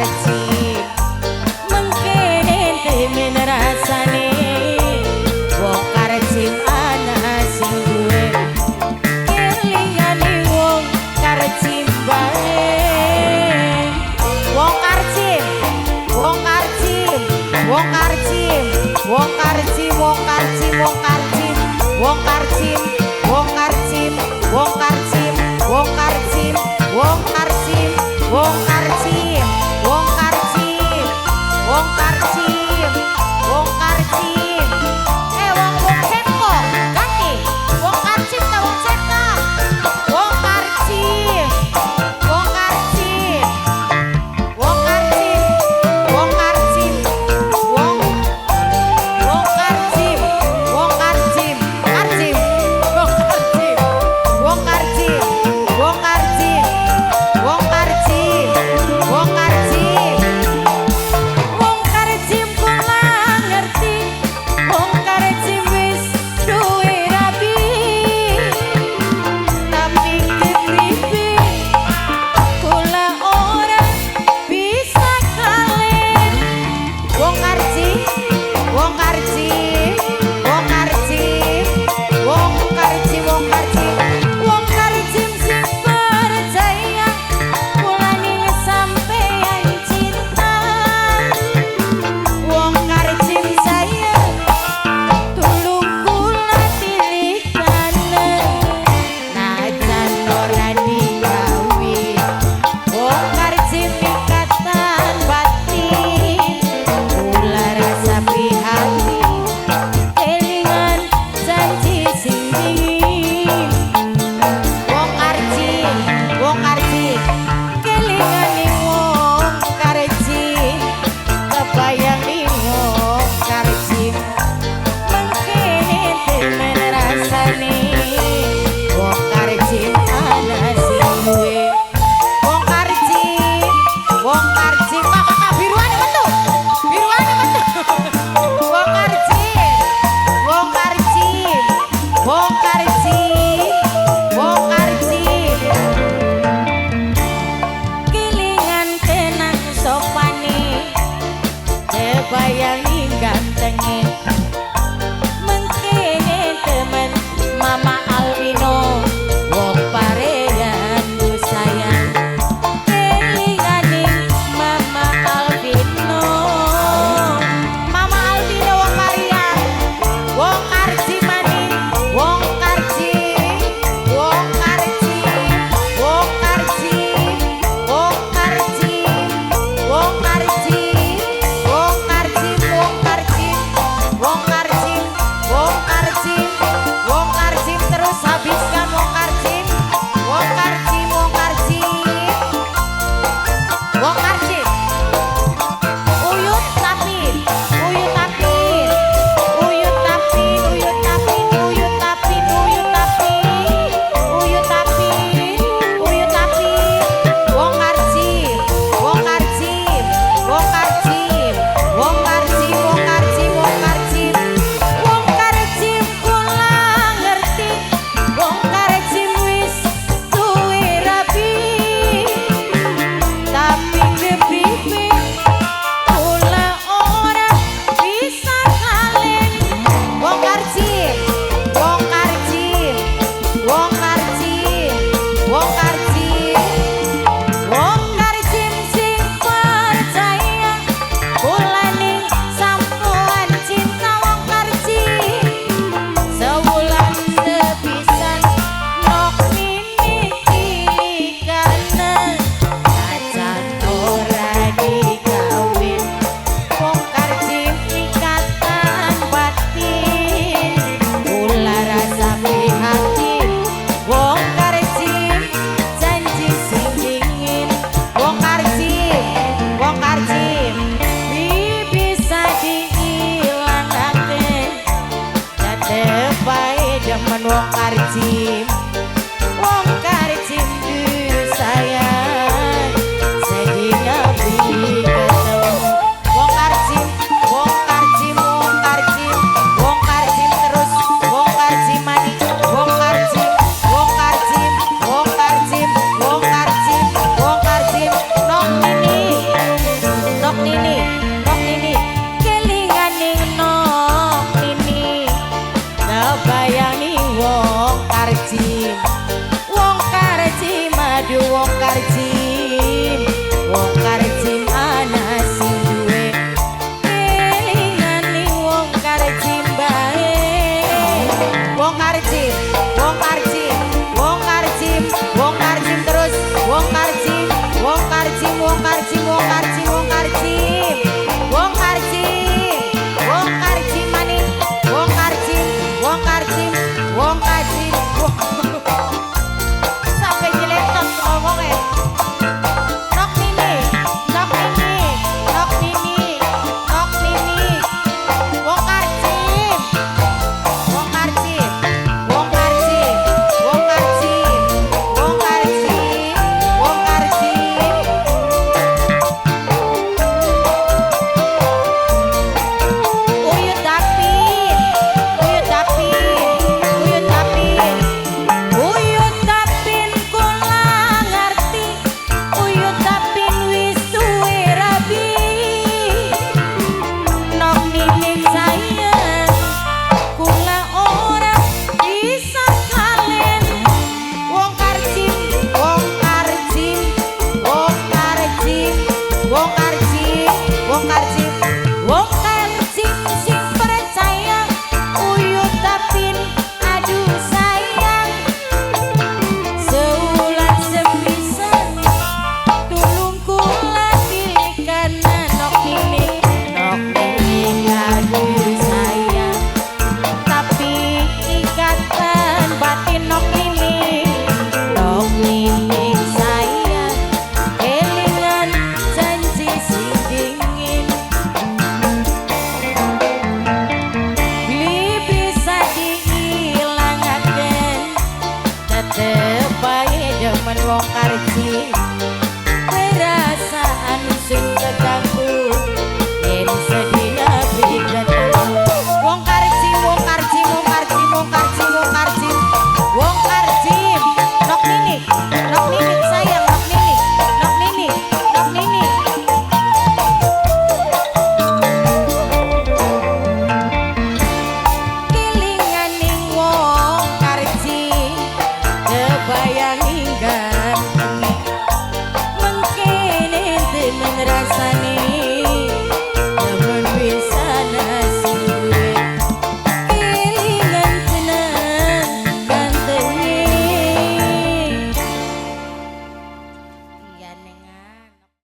karcim mengkene kemen rasane wong karcim ana sing duwe keliyane wong karcim bae wong karcim wong karcim wong karcim wong karcim wong karcim wong karcim wong karcim wong karcim wong karcim wong karcim wong karcim wong karcim wong karcim karcim, wong karcim, aduh wong karcim, wong karcim ana sing duwe kelingan ning wong karcim bae. Wong karcim, wong karcim, wong karcim, wong karcim terus, wong karcim, wong karcim, wong karcim, wong karcim, wong karcim, wong karcim, wong karcim maning, wong karcim, wong karcim, wong karcim, sampai jeletot ngomongnya. Nok nini, nok nini, nok nini, nok nini, wong karcim, wong karcim, wong karcim, wong karcim, wong karcim, wong karcim. Uyut dapin, uyut dapin, uyut dapin, uyut dapin kula ngerti, uyut dapin wis duwe rabi. Nok nining sayang kula ora bisa kalen. Wong karcim, wong karcim, wong karcim, wong karcim, wong karcim, wong karcim sing percaya uyut dapin aduh sayang. Seulan sepisan tulung kula tilikan nok nining aduh sayang. Tapi ikatan batin nok nining sayang, kelingan janji sing dingin. Beli bisa diilangaken, tetep bae demen wong karcim. Perasaan sing keganggu, yen sedina berikan wong karcim, wong karcim, wong karcim, wong karcim, wong karcim, wong karcim. Nok nini sayang, nok nini, nok nini, nok nini. Kelingan ning wong karcim, kebayang hingga mengkene temen rasane, temen bisa nasi duwe kelingan tenang gantenge. Iya neng